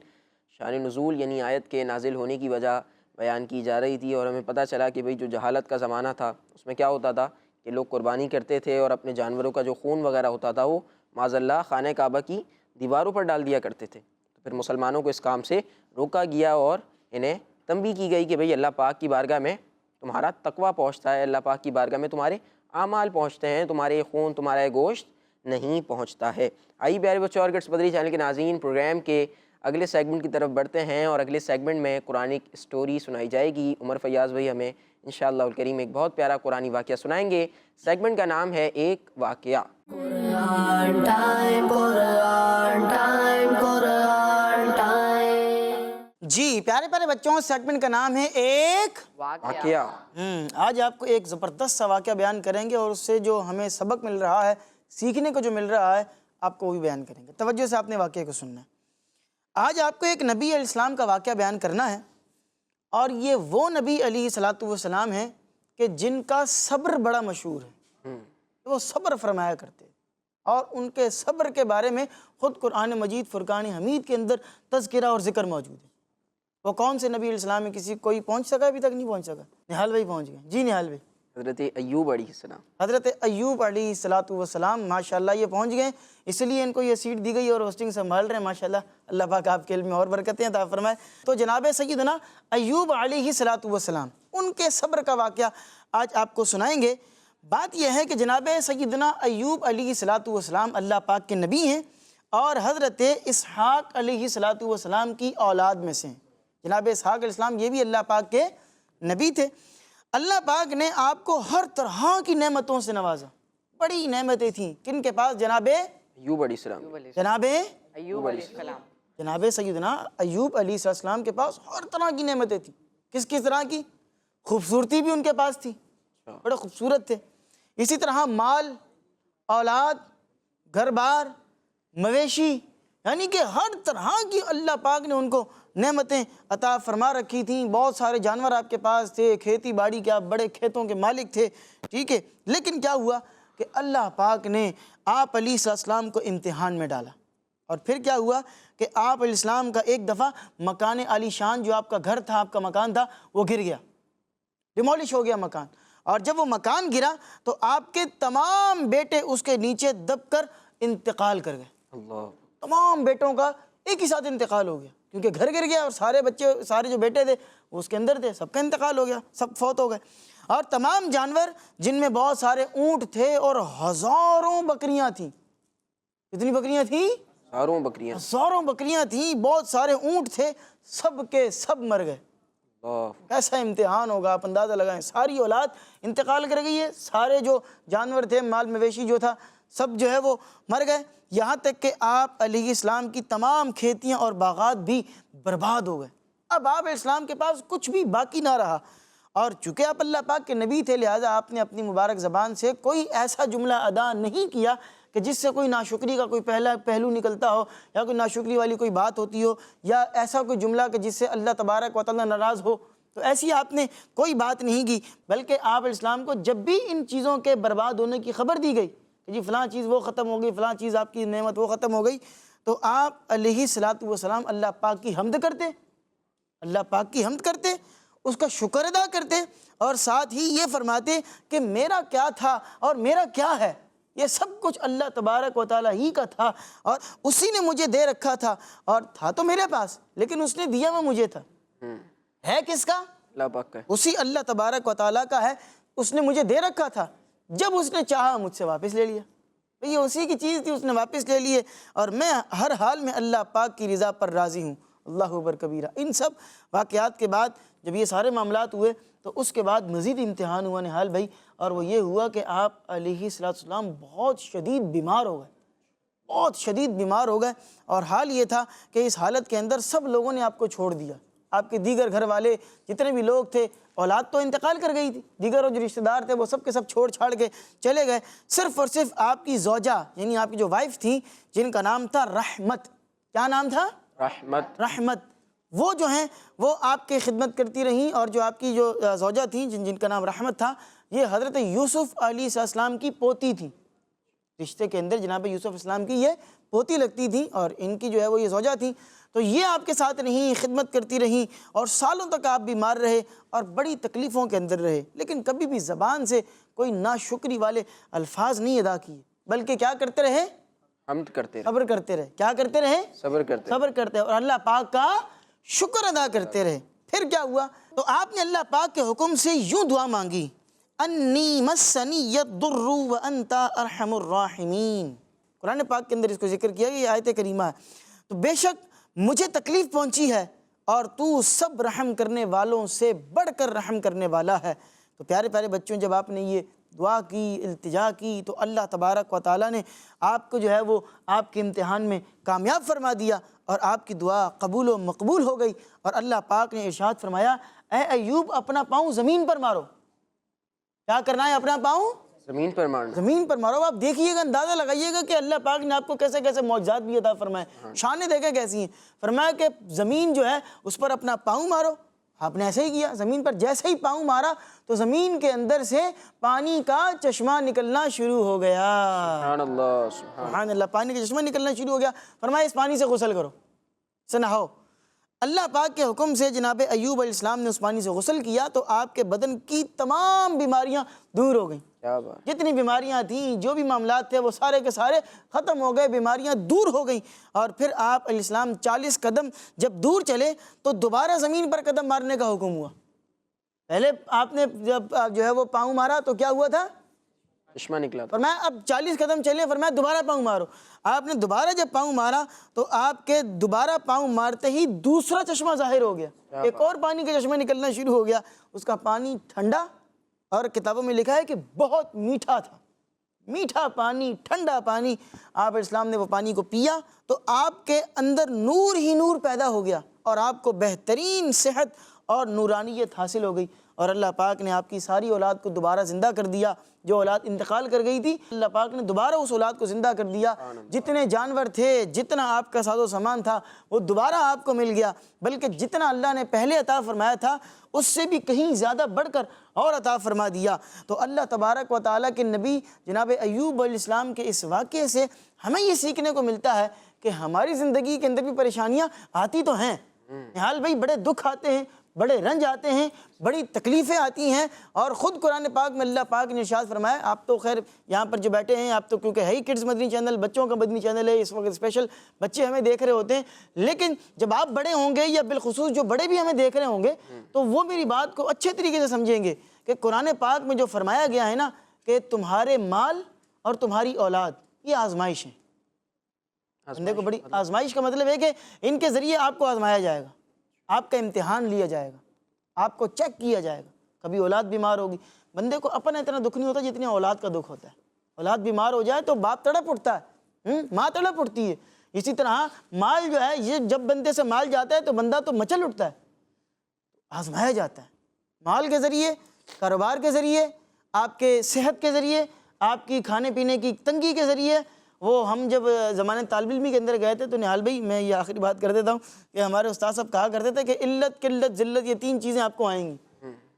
شان نزول یعنی آیت کے نازل ہونے کی وجہ بیان کی جا رہی تھی، اور ہمیں پتہ چلا کہ بھئی جو جہالت کا زمانہ تھا اس میں کیا ہوتا تھا کہ لوگ قربانی کرتے تھے اور اپنے جانوروں کا جو خون وغیرہ ہوتا تھا وہ معاذ اللہ خانہ کعبہ کی دیواروں پر ڈال دیا کرتے تھے۔ تو پھر مسلمانوں کو اس کام سے روکا گیا اور انہیں تنبیہ کی گئی کہ بھئی اللہ پاک کی بارگاہ میں تمہارا تقویٰ پہنچتا ہے، اللہ پاک کی بارگاہ میں تمہارے اعمال پہنچتے ہیں، تمہارے خون، تمہارا گوشت نہیں پہنچتا ہے۔ آئیے پیارے بچوں اور کڈس مدری چینل کے ناظرین، پروگرام کے اگلے سیگمنٹ کی طرف بڑھتے ہیں، اور اگلے سیگمنٹ میں قرآنک اسٹوری سنائی جائے گی۔ عمر فیاض بھائی ہمیں انشاءاللہ الکریم ایک بہت پیارا قرآنی واقعہ سنائیں گے۔ سیگمنٹ کا نام ہے ایک واقعہ۔ قرآن ٹائم، قرآن ٹائم، قرآن ٹائم۔ جی پیارے پیارے بچوں، سیگمنٹ کا نام ہے ایک واقعہ۔ آج آپ کو ایک زبردست سا واقعہ بیان کریں گے، اور اس سے جو ہمیں سبق مل رہا ہے، سیکھنے کو جو مل رہا ہے، آپ کو وہ بھی بیان کریں گے۔ توجہ سے آپ نے واقعے کو سننا ہے۔ آج آپ کو ایک نبی علیہ السلام کا واقعہ بیان کرنا ہے، اور یہ وہ نبی علیہ السلام ہیں کہ جن کا صبر بڑا مشہور ہے، وہ صبر فرمایا کرتے ہیں، اور ان کے صبر کے بارے میں خود قرآن مجید فرقان حمید کے اندر تذکرہ اور ذکر موجود ہے۔ وہ کون سے نبی علیہ السلام میں کسی کوئی پہنچ سکا؟ ابھی تک نہیں پہنچ سکا۔ نہال بھائی پہنچ گئے۔ جی نہال بھائی۔ حضرت ایوب علیہ السلام۔ حضرت ایوب علیہ السلام ماشاءاللہ یہ پہنچ گئے، اس لیے ان کو یہ سیٹ دی گئی اور ہوسٹنگ سنبھال رہے ہیں ماشاءاللہ۔ اللہ پاک آپ کے علم میں اور برکتیں عطا فرمائے۔ تو جناب سیدنا ایوب علیہ السلام، ان کے صبر کا واقعہ آج آپ کو سنائیں گے۔ بات یہ ہے کہ جناب سیدنا ایوب علیہ السلام اللہ پاک کے نبی ہیں، اور حضرت اسحاق علیہ السلام کی اولاد میں سے ہیں۔ جناب اسحاق علیہ السلام یہ بھی اللہ پاک کے نبی تھے۔ اللہ پاک نے آپ کو ہر طرح کی نعمتوں سے نوازا، بڑی نعمتیں تھیں۔ کن کے پاس؟ جناب ایوب علیہ السلام۔ جناب ایوب علیہ السلام۔ جناب سیدنا ایوب علیہ السلام کے پاس ہر طرح کی نعمتیں تھیں۔ کس کس طرح کی؟ خوبصورتی بھی ان کے پاس تھی، بڑے خوبصورت تھے۔ اسی طرح مال، اولاد، گھر بار، مویشی، یعنی کہ ہر طرح کی اللہ پاک نے ان کو نعمتیں عطا فرما رکھی تھیں۔ بہت سارے جانور آپ کے پاس تھے، کھیتی باڑی کے آپ بڑے کھیتوں کے مالک تھے، ٹھیک ہے۔ لیکن کیا ہوا کہ اللہ پاک نے آپ علیہ السلام کو امتحان میں ڈالا، اور پھر کیا ہوا کہ آپ علیہ السلام کا ایک دفعہ مکان عالی شان جو آپ کا گھر تھا، آپ کا مکان تھا، وہ گر گیا، ڈیمولش ہو گیا مکان۔ اور جب وہ مکان گرا تو آپ کے تمام بیٹے اس کے نیچے دب کر انتقال کر گئے۔ اللہ۔ تمام بیٹوں کا ایک ہی ساتھ انتقال ہو گیا، کیونکہ گھر گر گیا اور سارے بچے، سارے جو بیٹے تھے وہ اس کے اندر تھے، سب کا انتقال ہو گیا، سب فوت ہو گئے۔ اور تمام جانور جن میں بہت سارے اونٹ تھے اور ہزاروں بکریاں تھیں۔ کتنی بکریاں تھیں؟ ہزاروں بکریاں۔ ہزاروں بکریاں تھیں، بہت سارے اونٹ تھے، سب کے سب مر گئے۔ کیسا امتحان ہوگا آپ اندازہ لگائیں۔ ساری اولاد انتقال کر گئی ہے، سارے جو جانور تھے، مال مویشی جو تھا، سب جو ہے وہ مر گئے، یہاں تک کہ آپ علیہ السلام کی تمام کھیتیاں اور باغات بھی برباد ہو گئے۔ اب آپ علیہ السلام کے پاس کچھ بھی باقی نہ رہا، اور چونکہ آپ اللہ پاک کے نبی تھے لہٰذا آپ نے اپنی مبارک زبان سے کوئی ایسا جملہ ادا نہیں کیا کہ جس سے کوئی ناشکری کا کوئی پہلو نکلتا ہو، یا کوئی ناشکری والی کوئی بات ہوتی ہو، یا ایسا کوئی جملہ کہ جس سے اللہ تبارک و تعالیٰ ناراض ہو۔ تو ایسی آپ نے کوئی بات نہیں کی، بلکہ آپ علیہ السلام کو جب بھی ان چیزوں کے برباد ہونے کی خبر دی گئی کہ جی فلاں چیز وہ ختم ہو گئی، فلاں چیز آپ کی نعمت وہ ختم ہو گئی، تو آپ علیہ السلام اللہ پاک کی حمد کرتے، اللہ پاک کی حمد کرتے، اس کا شکر ادا کرتے، اور ساتھ ہی یہ فرماتے کہ میرا کیا تھا اور میرا کیا ہے، یہ سب کچھ اللہ تبارک و تعالیٰ ہی کا تھا، اور اسی نے مجھے دے رکھا تھا، اور تھا تو میرے پاس لیکن اس نے دیا وہ مجھے تھا۔ ہے کس کا؟ اللہ پاک کا۔ اسی اللہ تبارک و تعالیٰ کا ہے، اس نے مجھے دے رکھا تھا، جب اس نے چاہا مجھ سے واپس لے لیا۔ یہ اسی کی چیز تھی، اس نے واپس لے لیے، اور میں ہر حال میں اللہ پاک کی رضا پر راضی ہوں۔ اللہ اکبر کبیرہ۔ ان سب واقعات کے بعد جب یہ سارے معاملات ہوئے تو اس کے بعد مزید امتحان ہوا نہال بھائی، اور وہ یہ ہوا کہ آپ علیہ السلام بہت شدید بیمار ہو گئے، بہت شدید بیمار ہو گئے، اور حال یہ تھا کہ اس حالت کے اندر سب لوگوں نے آپ کو چھوڑ دیا۔ آپ کے دیگر گھر والے جتنے بھی لوگ تھے، اولاد تو انتقال کر گئی تھی، دیگر جو رشتہ دار تھے وہ سب کے سب چھوڑ چھاڑ کے چلے گئے، صرف اور صرف آپ کی زوجہ یعنی آپ کی جو وائف تھیں جن کا نام تھا رحمت۔ کیا نام تھا؟ رحمت۔ وہ جو ہیں وہ آپ کی خدمت کرتی رہیں، اور جو آپ کی جو زوجہ تھیں جن کا نام رحمت تھا، یہ حضرت یوسف علیہ السلام کی پوتی تھی۔ رشتے کے اندر جناب یوسف اسلام کی یہ پوتی لگتی تھی، اور ان کی جو ہے وہ یہ زوجہ تھیں۔ تو یہ آپ کے ساتھ رہیں، خدمت کرتی رہیں، اور سالوں تک آپ بیمار رہے اور بڑی تکلیفوں کے اندر رہے، لیکن کبھی بھی زبان سے کوئی ناشکری والے الفاظ نہیں ادا کیے، بلکہ کیا کرتے رہے؟ حمد کرتے رہے، صبر کرتے رہے۔ کیا کرتے رہے؟ صبر کرتے اور اللہ پاک کا شکر ادا کرتے رہے۔ پھر کیا ہوا؟ تو آپ نے اللہ پاک کے حکم سے یوں دعا مانگی، انی مسنی الضر وانت ارحم الراحمین۔ قرآن پاک کے اندر اس کو ذکر کیا گیا، یہ آیت کریمہ ہے۔ تو بے شک مجھے تکلیف پہنچی ہے اور تو سب رحم کرنے والوں سے بڑھ کر رحم کرنے والا ہے۔ تو پیارے پیارے بچوں، جب آپ نے یہ دعا کی، التجا کی، تو اللہ تبارک و تعالیٰ نے آپ کو جو ہے وہ آپ کے امتحان میں کامیاب فرما دیا، اور آپ کی دعا قبول و مقبول ہو گئی۔ اور اللہ پاک نے ارشاد فرمایا، اے ایوب اپنا پاؤں زمین پر مارو۔ کیا کرنا ہے؟ اپنا پاؤں زمین پر مارنا، زمین پر مارو۔ آپ دیکھیے گا، اندازہ لگائیے گا کہ اللہ پاک نے آپ کو کیسے کیسے معجزات بھی عطا فرمائے، شانیں دیکھیں کیسی ہیں۔ فرمایا کہ زمین جو ہے اس پر اپنا پاؤں مارو۔ آپ نے ایسے ہی کیا، زمین پر جیسے ہی پاؤں مارا تو زمین کے اندر سے پانی کا چشمہ نکلنا شروع ہو گیا۔ سبحان اللہ، سبحان اللہ، پانی کا چشمہ نکلنا شروع ہو گیا۔ فرمایا اس پانی سے غسل کرو، اسے نہاؤ۔ اللہ پاک کے حکم سے جناب ایوب علیہ السلام نے اس پانی سے غسل کیا تو آپ کے بدن کی تمام بیماریاں دور ہو گئیں۔ کیا بات، جتنی بیماریاں تھیں، جو بھی معاملات تھے، وہ سارے کے سارے ختم ہو گئے، بیماریاں دور ہو گئیں۔ اور پھر آپ علیہ السلام 40 قدم جب دور چلے تو دوبارہ زمین پر قدم مارنے کا حکم ہوا۔ پہلے آپ نے جب جو ہے وہ پاؤں مارا تو کیا ہوا تھا؟ چشمہ نکلا تھا۔ فرمایا اب 40 قدم چلے، فرمایا دوبارہ پاؤں مارو۔ آپ نے دوبارہ جب پاؤں مارا تو آپ کے دوبارہ پاؤں مارتے ہی دوسرا چشمہ ظاہر ہو گیا، ایک اور پانی کا چشمہ نکلنا شروع ہو گیا۔ اس کا پانی ٹھنڈا، اور کتابوں میں لکھا ہے کہ بہت میٹھا تھا، میٹھا پانی، ٹھنڈا پانی۔ آپ علیہ السلام نے وہ پانی کو پیا تو آپ کے اندر نور ہی نور پیدا ہو گیا، اور آپ کو بہترین صحت اور نورانیت حاصل ہو گئی، اور اللہ پاک نے آپ کی ساری اولاد کو دوبارہ زندہ کر دیا۔ جو اولاد انتقال کر گئی تھی، اللہ پاک نے دوبارہ اس اولاد کو زندہ کر دیا۔ جتنے جانور تھے، جتنا آپ کا ساز و سامان تھا، وہ دوبارہ آپ کو مل گیا، بلکہ جتنا اللہ نے پہلے عطا فرمایا تھا اس سے بھی کہیں زیادہ بڑھ کر اور عطا فرما دیا۔ تو اللہ تبارک و تعالیٰ کے نبی جناب ایوب علیہ السلام کے اس واقعے سے ہمیں یہ سیکھنے کو ملتا ہے کہ ہماری زندگی کے اندر بھی پریشانیاں آتی تو ہیں، نہال بھائی، بڑے دکھ آتے ہیں، بڑے رنج آتے ہیں، بڑی تکلیفیں آتی ہیں، اور خود قرآن پاک میں اللہ پاک نے ارشاد فرمایا، آپ تو خیر یہاں پر جو بیٹھے ہیں، آپ تو کیونکہ ہے ہی کڈز مدنی چینل، بچوں کا مدنی چینل ہے، اس وقت اسپیشل بچے ہمیں دیکھ رہے ہوتے ہیں، لیکن جب آپ بڑے ہوں گے، یا بالخصوص جو بڑے بھی ہمیں دیکھ رہے ہوں گے، تو وہ میری بات کو اچھے طریقے سے سمجھیں گے کہ قرآن پاک میں جو فرمایا گیا ہے نا کہ تمہارے مال اور تمہاری اولاد یہ آزمائش ہیں۔ بندے کو بڑی آزمائش کا مطلب ہے کہ ان کے ذریعے آپ کو آزمایا جائے گا، آپ کا امتحان لیا جائے گا، آپ کو چیک کیا جائے گا۔ کبھی اولاد بیمار ہوگی، بندے کو اپنا اتنا دکھ نہیں ہوتا جتنا اولاد کا دکھ ہوتا ہے۔ اولاد بیمار ہو جائے تو باپ تڑپ اٹھتا ہے، ماں تڑپ اٹھتی ہے۔ اسی طرح مال جو ہے، یہ جب بندے سے مال جاتا ہے تو بندہ تو مچل اٹھتا ہے، آزمایا جاتا ہے، مال کے ذریعے، کاروبار کے ذریعے، آپ کے صحت کے ذریعے، آپ کی کھانے پینے کی تنگی کے ذریعے۔ وہ ہم جب زمانے طالب علمی کے اندر گئے تھے تو نہال بھائی، میں یہ آخری بات کر دیتا ہوں کہ ہمارے استاد صاحب کہا کرتے تھے کہ علت، قلت، ذلت، یہ 3 چیزیں آپ کو آئیں گی،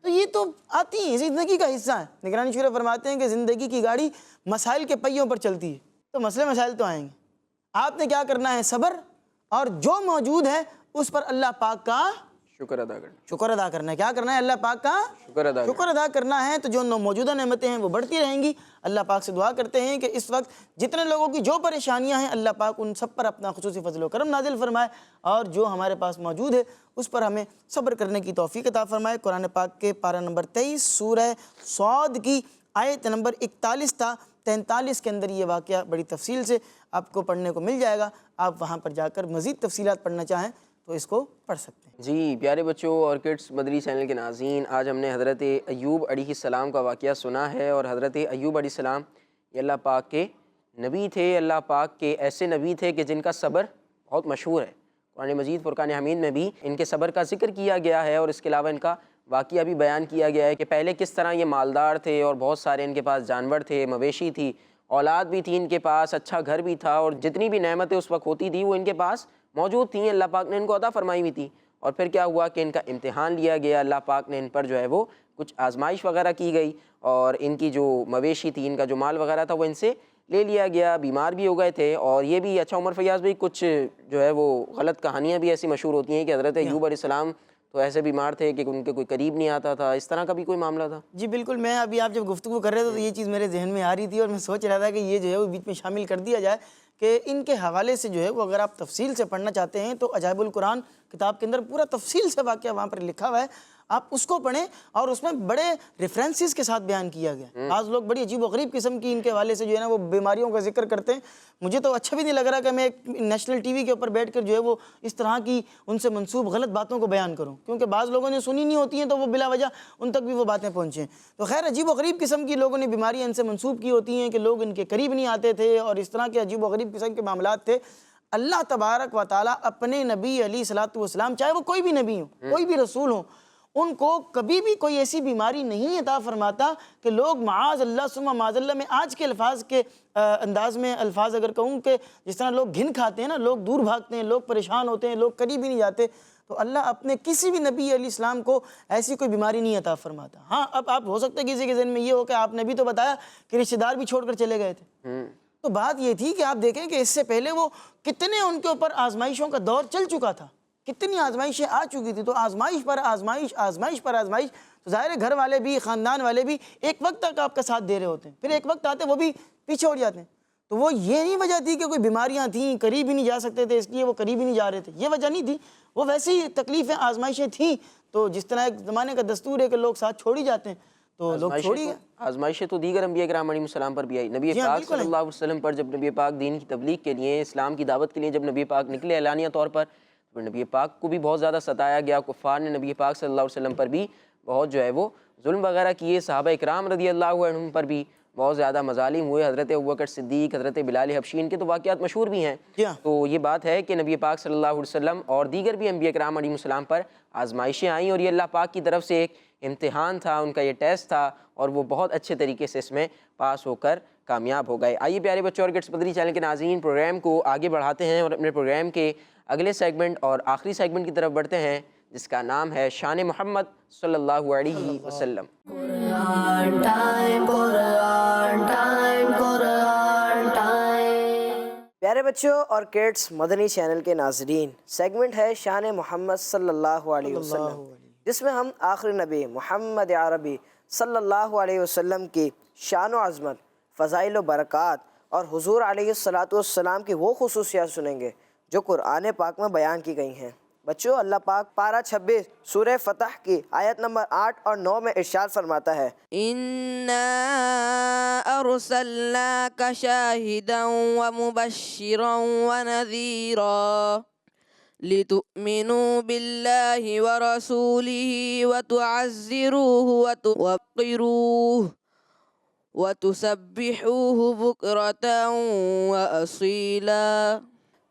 تو یہ تو آتی ہیں، زندگی کا حصہ ہے۔ نگرانی شورا فرماتے ہیں کہ زندگی کی گاڑی مسائل کے پہیوں پر چلتی ہے، تو مسئلے مسائل تو آئیں گے۔ آپ نے کیا کرنا ہے؟ صبر، اور جو موجود ہے اس پر اللہ پاک کا شکر ادا کرنا، شکر ادا کرنا ہے۔ کیا کرنا ہے؟ اللہ پاک کا شکر ادا کرنا ہے، تو جو موجودہ نعمتیں ہیں وہ بڑھتی رہیں گی۔ اللہ پاک سے دعا کرتے ہیں کہ اس وقت جتنے لوگوں کی جو پریشانیاں ہیں، اللہ پاک ان سب پر اپنا خصوصی فضل و کرم نازل فرمائے، اور جو ہمارے پاس موجود ہے اس پر ہمیں صبر کرنے کی توفیق عطا فرمائے۔ قرآن پاک کے پارہ نمبر 23 سورہ صاد کی آیت نمبر 41 تا 43 کے اندر یہ واقعہ بڑی تفصیل سے آپ کو پڑھنے کو مل جائے گا. آپ وہاں پر جا کر مزید تفصیلات پڑھنا چاہیں تو اس کو پڑھ سکتے ہیں. جی پیارے بچوں اور کڈس مدنی چینل کے ناظرین، آج ہم نے حضرت ایوب علیہ السلام کا واقعہ سنا ہے. اور حضرت ایوب علیہ السلام یہ اللہ پاک کے نبی تھے، اللہ پاک کے ایسے نبی تھے کہ جن کا صبر بہت مشہور ہے. قرآن مجید فرقان حمید میں بھی ان کے صبر کا ذکر کیا گیا ہے، اور اس کے علاوہ ان کا واقعہ بھی بیان کیا گیا ہے کہ پہلے کس طرح یہ مالدار تھے اور بہت سارے ان کے پاس جانور تھے، مویشی تھی، اولاد بھی تھی ان کے پاس، اچھا گھر بھی تھا، اور جتنی بھی نعمتیں اس وقت ہوتی تھیں وہ ان کے پاس موجود تھیں، اللہ پاک نے ان کو عطا فرمائی ہوئی تھی. اور پھر کیا ہوا کہ ان کا امتحان لیا گیا، اللہ پاک نے ان پر جو ہے وہ کچھ آزمائش وغیرہ کی گئی، اور ان کی جو مویشی تھی، ان کا جو مال وغیرہ تھا وہ ان سے لے لیا گیا، بیمار بھی ہو گئے تھے. اور یہ بھی اچھا عمر فیاض بھائی کچھ جو ہے وہ غلط کہانیاں بھی ایسی مشہور ہوتی ہیں کہ حضرت ایوب علیہ السلام تو ایسے بیمار تھے کہ ان کے کوئی قریب نہیں آتا تھا، اس طرح کا بھی کوئی معاملہ تھا؟ جی بالکل، میں ابھی آپ جب گفتگو کر رہے تھے تو یہ چیز میرے ذہن میں آ رہی تھی، اور میں سوچ رہا تھا کہ یہ جو ہے وہ بیچ میں شامل کر دیا جائے کہ ان کے حوالے سے جو ہے وہ اگر آپ تفصیل سے پڑھنا چاہتے ہیں تو عجائب القرآن کتاب کے اندر پورا تفصیل سے واقعہ وہاں پر لکھا ہوا ہے، آپ اس کو پڑھیں، اور اس میں بڑے ریفرنسز کے ساتھ بیان کیا گیا. بعض لوگ بڑی عجیب و غریب قسم کی ان کے حوالے سے جو ہے نا وہ بیماریوں کا ذکر کرتے ہیں. مجھے تو اچھا بھی نہیں لگ رہا کہ میں ایک نیشنل ٹی وی کے اوپر بیٹھ کر جو ہے وہ اس طرح کی ان سے منسوب غلط باتوں کو بیان کروں، کیونکہ بعض لوگوں نے سنی نہیں ہوتی ہیں تو وہ بلا وجہ ان تک بھی وہ باتیں پہنچیں. تو خیر عجیب و غریب قسم کی لوگوں نے بیماریاں ان سے منسوب کی ہوتی ہیں کہ لوگ ان کے قریب نہیں آتے تھے، اور اس طرح کے عجیب و غریب قسم کے معاملات تھے. اللہ تبارک و تعالیٰ اپنے نبی علیہ الصلوۃ والسلام، چاہے وہ کوئی بھی نبی ہو، کوئی بھی رسول ہو، ان کو کبھی بھی کوئی ایسی بیماری نہیں عطا فرماتا کہ لوگ معاذ اللہ ثم معاذ اللہ، میں آج کے الفاظ کے انداز میں الفاظ اگر کہوں کہ جس طرح لوگ گھن کھاتے ہیں نا، لوگ دور بھاگتے ہیں، لوگ پریشان ہوتے ہیں، لوگ قریب ہی نہیں جاتے، تو اللہ اپنے کسی بھی نبی علیہ السلام کو ایسی کوئی بیماری نہیں عطا فرماتا. ہاں اب آپ ہو سکتا ہے کسی کے ذہن میں یہ ہو کہ آپ نے بھی تو بتایا کہ رشتہ دار بھی چھوڑ کر چلے گئے تھے، تو بات یہ تھی کہ آپ دیکھیں کہ اس سے پہلے وہ کتنے ان کے اوپر آزمائشوں کا دور چل چکا تھا، کتنی آزمائشیں آ چکی تھی، تو آزمائش پر آزمائش، آزمائش پر آزمائش. تو ظاہر ہے گھر والے بھی، خاندان والے بھی ایک وقت تک آپ کا ساتھ دے رہے ہوتے ہیں، پھر ایک وقت آتے وہ بھی پیچھے ہٹ جاتے ہیں. تو وہ یہ نہیں وجہ تھی کہ کوئی بیماریاں تھیں، قریب ہی نہیں جا سکتے تھے اس لیے وہ قریب ہی نہیں جا رہے تھے، یہ وجہ نہیں تھی، وہ ویسے ہی تکلیفیں، آزمائشیں تھیں. تو جس طرح ایک زمانے کا دستور ہے کہ لوگ ساتھ چھوڑ ہی جاتے ہیں تو لوگ چھوڑ ہی گئے. آزمائشیں تو دیگر انبیاء کرام علیہ السلام پر بھی آئی. نبی پاک صلی اللہ علیہ وسلم پر جب نبی پاک دین کی تبلیغ کے لیے، اسلام کی دعوت کے لیے جب نبی پاک نکلے اعلانیہ طور پر، تو نبی پاک کو بھی بہت زیادہ ستایا گیا. کفار نے نبی پاک صلی اللہ علیہ وسلم پر بھی بہت جو ہے وہ ظلم وغیرہ کیے، صحابہ اکرام رضی اللہ عنہم پر بھی بہت زیادہ مظالم ہوئے. حضرت ابوبکر صدیق، حضرت بلال حبشی، ان کے تو واقعات مشہور بھی ہیں. تو یہ بات ہے کہ نبی پاک صلی اللہ علیہ وسلم اور دیگر بھی انبیاء کرام علیہ السلام پر آزمائشیں آئیں، اور یہ اللہ پاک کی طرف سے ایک امتحان تھا، ان کا یہ ٹیسٹ تھا، اور وہ بہت اچھے طریقے سے اس میں پاس ہو کر کامیاب ہو گئے. آئیے پیارے بچوں اور کڈس مدنی چینل کے ناظرین، پروگرام کو آگے بڑھاتے ہیں اور اپنے پروگرام کے اگلے سیگمنٹ اور آخری سیگمنٹ کی طرف بڑھتے ہیں، جس کا نام ہے شان محمد صلی اللہ علیہ وسلم. Quran time, Quran time, Quran time. پیارے بچوں اور کڈس مدنی چینل کے ناظرین، سیگمنٹ ہے شان محمد صلی اللہ علیہ وسلم، جس میں ہم آخری نبی محمد عربی صلی اللہ علیہ وسلم کی شان و عظمت، فضائل و برکات اور حضور علیہ الصلوۃ والسلام کی وہ خصوصیات سنیں گے جو قرآن پاک میں بیان کی گئی ہیں. بچوں، اللہ پاک پارہ 26 سورہ فتح کی آیت نمبر 8 اور 9 میں ارشاد فرماتا ہے، إنا أرسلناك شاهدا ومبشرا ونذيرا لتؤمنوا بالله ورسوله وتعزروه وتوقروه وتسبحوه بكرة وأصيلا.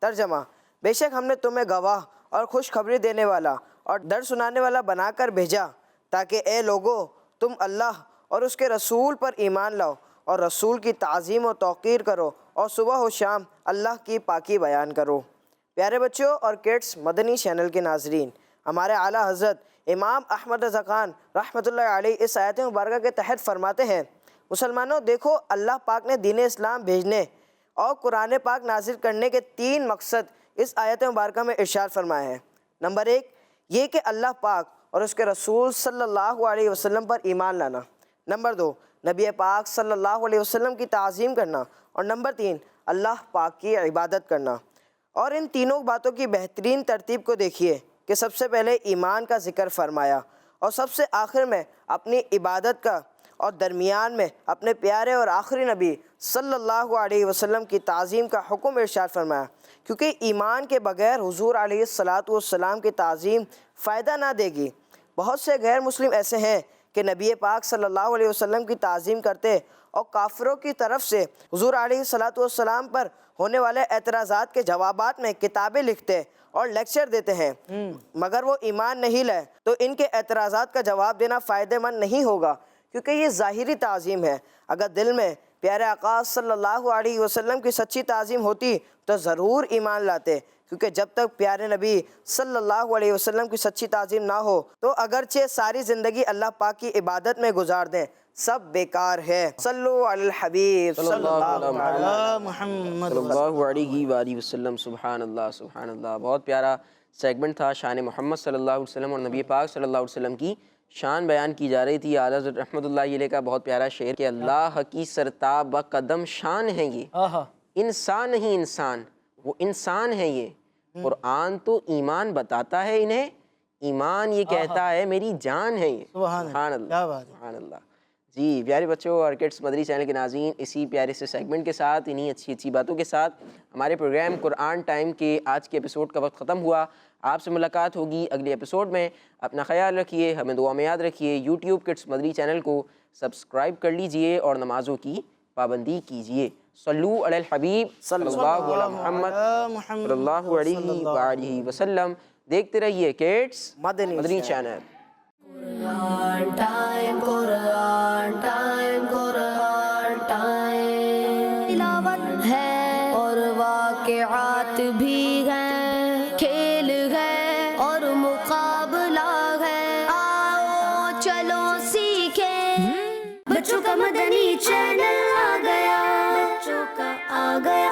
ترجمہ: بے شک ہم نے تمہیں گواہ اور خوشخبری دینے والا اور ڈر سنانے والا بنا کر بھیجا تاکہ اے لوگو تم اللہ اور اس کے رسول پر ایمان لاؤ اور رسول کی تعظیم و توقیر کرو اور صبح و شام اللہ کی پاکی بیان کرو. پیارے بچوں اور کڈس مدنی چینل کے ناظرین، ہمارے اعلیٰ حضرت امام احمد رضا خان رحمۃ اللہ علیہ اس آیت مبارکہ کے تحت فرماتے ہیں، مسلمانوں دیکھو، اللہ پاک نے دین اسلام بھیجنے اور قرآن پاک نازل کرنے کے 3 مقصد اس آیت مبارکہ میں ارشاد فرمائے ہیں. نمبر 1 یہ کہ اللہ پاک اور اس کے رسول صلی اللہ علیہ وسلم پر ایمان لانا. نمبر 2 نبی پاک صلی اللہ علیہ وسلم کی تعظیم کرنا. اور نمبر 3 اللہ پاک کی عبادت کرنا. اور ان تینوں باتوں کی بہترین ترتیب کو دیکھیے کہ سب سے پہلے ایمان کا ذکر فرمایا اور سب سے آخر میں اپنی عبادت کا اور درمیان میں اپنے پیارے اور آخری نبی صلی اللہ علیہ وسلم کی تعظیم کا حکم ارشاد فرمایا، کیونکہ ایمان کے بغیر حضور علیہ السلام کی تعظیم فائدہ نہ دے گی۔ بہت سے غیر مسلم ایسے ہیں کہ نبی پاک صلی اللہ علیہ وسلم کی تعظیم کرتے اور کافروں کی طرف سے حضور علیہ السلام پر ہونے والے اعتراضات کے جوابات میں کتابیں لکھتے اور لیکچر دیتے ہیں، مگر وہ ایمان نہیں لائے تو ان کے اعتراضات کا جواب دینا فائدہ مند نہیں ہوگا، کیونکہ یہ ظاہری تعظیم ہے۔ اگر دل میں پیارے آقا صلی اللہ علیہ وسلم کی سچی تعظیم ہوتی تو ضرور ایمان لاتے، کیونکہ جب تک پیارے نبی صلی اللہ علیہ وسلم کی سچی تعظیم نہ ہو تو اگرچہ ساری زندگی اللہ پاک کی عبادت میں گزار دیں، سب بیکار ہے۔ صلو علی الحبیب صلی اللہ علیہ محمد صلی اللہ علیہ وآلہ وسلم۔ سبحان اللہ سبحان اللہ۔ بہت پیارا سیگمنٹ تھا، شان محمد صلی اللہ علیہ وسلم اور نبی پاک صلی اللہ علیہ وسلم کی شان بیان کی جا رہی تھی۔ اعلیٰ حضرت رحمۃ اللہ علیہ کا بہت پیارا شعر کہ اللہ کی سرتاب قدم شان ہیں یہ، انسان نہیں انسان، وہ انسان ہے یہ۔ قرآن تو ایمان بتاتا ہے انہیں، ایمان یہ کہتا ہے میری جان ہے یہ۔ سبحان اللہ سبحان اللہ۔ جی پیارے بچوں اور کڈس مدری چینل کے ناظرین، اسی پیارے سے سیگمنٹ کے ساتھ، انہی اچھی اچھی باتوں کے ساتھ ہمارے پروگرام قرآن ٹائم کے آج کے ایپیسوڈ کا وقت ختم ہوا۔ آپ سے ملاقات ہوگی اگلے ایپیسوڈ میں۔ اپنا خیال رکھیے، ہمیں دعا میں یاد رکھیے۔ یوٹیوب کڈس مدری چینل کو سبسکرائب کر لیجئے اور نمازوں کی پابندی کیجئے۔ صلو علی الحبیب صلی اللہ علی محمد صلی اللہ علیہ وآلہ وسلم۔ دیکھتے رہیے کڈس مدنی چینل۔ قرآن ٹائم، قرآن ٹائم، قرآن ٹائم۔ تلاوت ہے اور واقعات بھی ہیں، کھیل ہے اور مقابلہ ہے، آؤ چلو سیکھیں۔ بچوں کا مدنی چینل آ گیا، بچوں کا آ گیا